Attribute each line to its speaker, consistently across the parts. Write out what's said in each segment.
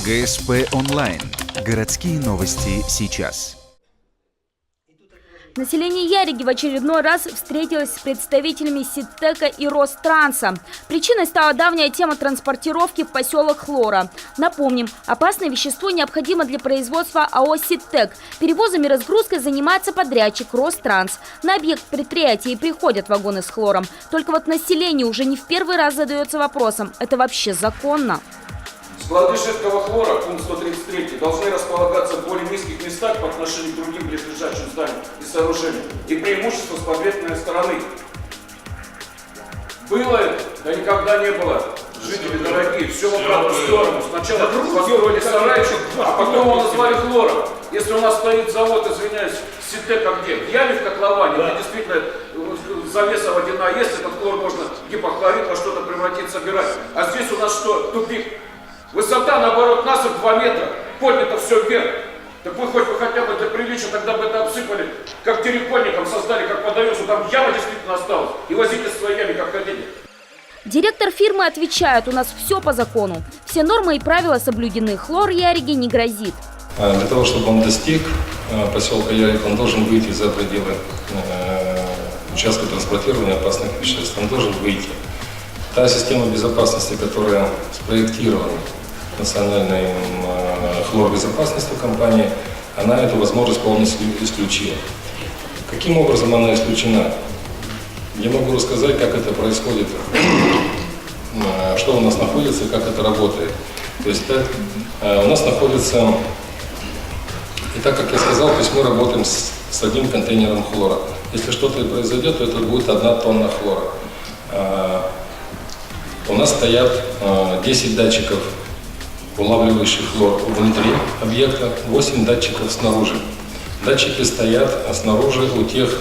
Speaker 1: ГСП онлайн. Городские новости сейчас.
Speaker 2: Население Яриги в очередной раз встретилось с представителями Ситтека и Ространса. Причиной стала давняя тема транспортировки в поселок Хлора. Напомним, опасное вещество необходимо для производства АО «Ситтек». Перевозом и разгрузкой занимается подрядчик Ространс. На объект предприятия и приходят вагоны с хлором. Только вот население уже не в первый раз задается вопросом – это вообще законно?
Speaker 3: Склады жидкого хлора, пункт 133, должны располагаться в более низких местах по отношению к другим близлежащим зданиям и сооружениям. И преимущество с подветренной стороны. Было это? Да никогда не было. Жители дорогие, все в обратную сторону. Сначала построили сарайчик, а потом его назвали хлором. Если у нас стоит завод, извиняюсь, Ситтека где? В яме, в котловане, где действительно завеса водяная есть, этот хлор можно гипохлорид во что-то превратить, собирать. А здесь у нас что? Тупик. Высота, наоборот, насыпь 2 метра, поднято все вверх. Так вы хоть бы хотя бы для приличия тогда бы это обсыпали, как терриконником создали, как подается, там яма действительно осталась. И возите в своей яме, как хотите.
Speaker 2: Директор фирмы отвечает, у нас все по закону. Все нормы и правила соблюдены, хлор Яриге не грозит.
Speaker 4: Для того, чтобы он достиг поселка Ярик, он должен выйти за пределы участка транспортирования опасных веществ. Он должен выйти. Та система безопасности, которая спроектирована национальной хлорбезопасностью компании, она эту возможность полностью исключила. Каким образом она исключена? Я могу рассказать, как это происходит, что у нас находится и как это работает. То есть у нас находится, и так как я сказал, то есть мы работаем с одним контейнером хлора. Если что-то и произойдет, то это будет 1 тонна хлора. У нас стоят 10 датчиков, улавливающих хлор внутри объекта, 8 датчиков снаружи. Датчики стоят снаружи у тех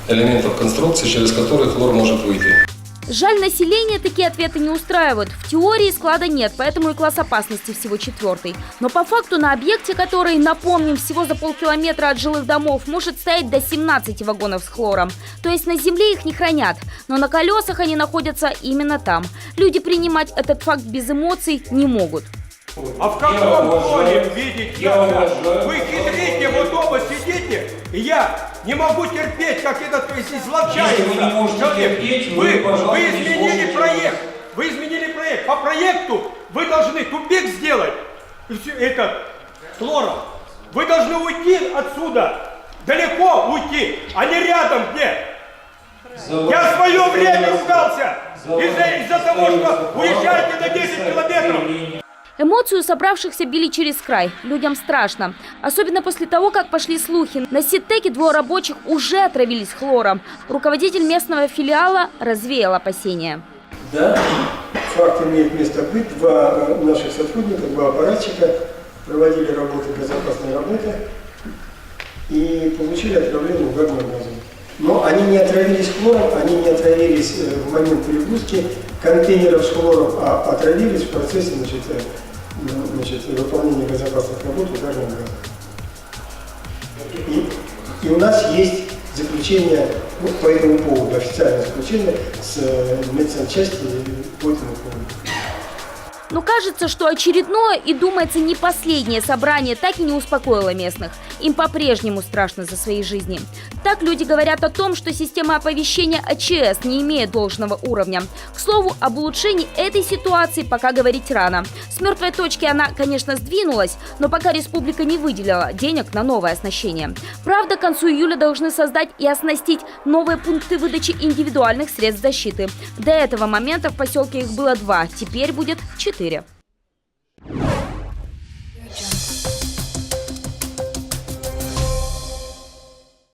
Speaker 4: элементов конструкции, через которые хлор может выйти.
Speaker 2: Жаль, население такие ответы не устраивают. В теории склада нет, поэтому и класс опасности всего 4. Но по факту на объекте, который, напомним, всего за полкилометра от жилых домов, может стоять до 17 вагонов с хлором. То есть на земле их не хранят, но на колесах они находятся именно там. Люди принимать этот факт без эмоций не могут.
Speaker 5: А в каком плане видеть я? Вы хитрите, вот дома сидите, и я не могу терпеть, как этот изловчается человек. Вы изменили проект. Вы изменили проект. По проекту вы должны тупик сделать. И все это хлором. Вы должны уйти отсюда. Далеко уйти, а не рядом где. Я в свое время ругался из-за того, что уезжаете на 10 километров.
Speaker 2: Эмоцию собравшихся били через край. Людям страшно. Особенно после того, как пошли слухи. На Ситтеке 2 рабочих уже отравились хлором. Руководитель местного филиала развеял опасения.
Speaker 6: Да, факт имеет место быть. 2 наших сотрудника, 2 аппаратчика проводили работы, безопасные работы и получили отравление угарным газом. Но они не отравились хлором, они не отравились в момент перегрузки контейнеров с хлором, а отравились в процессе выполнения безопасных работ угарным газом. И у нас есть заключение по этому поводу, официальное заключение с медсанчасти по этому поводу.
Speaker 2: Но кажется, что очередное и, думается, не последнее собрание так и не успокоило местных. Им по-прежнему страшно за свои жизни. Так люди говорят о том, что система оповещения АЧС не имеет должного уровня. К слову, об улучшении этой ситуации пока говорить рано. С мертвой точки она, конечно, сдвинулась, но пока республика не выделила денег на новое оснащение. Правда, к концу июля должны создать и оснастить новые пункты выдачи индивидуальных средств защиты. До этого момента в поселке их было 2, теперь будет 4.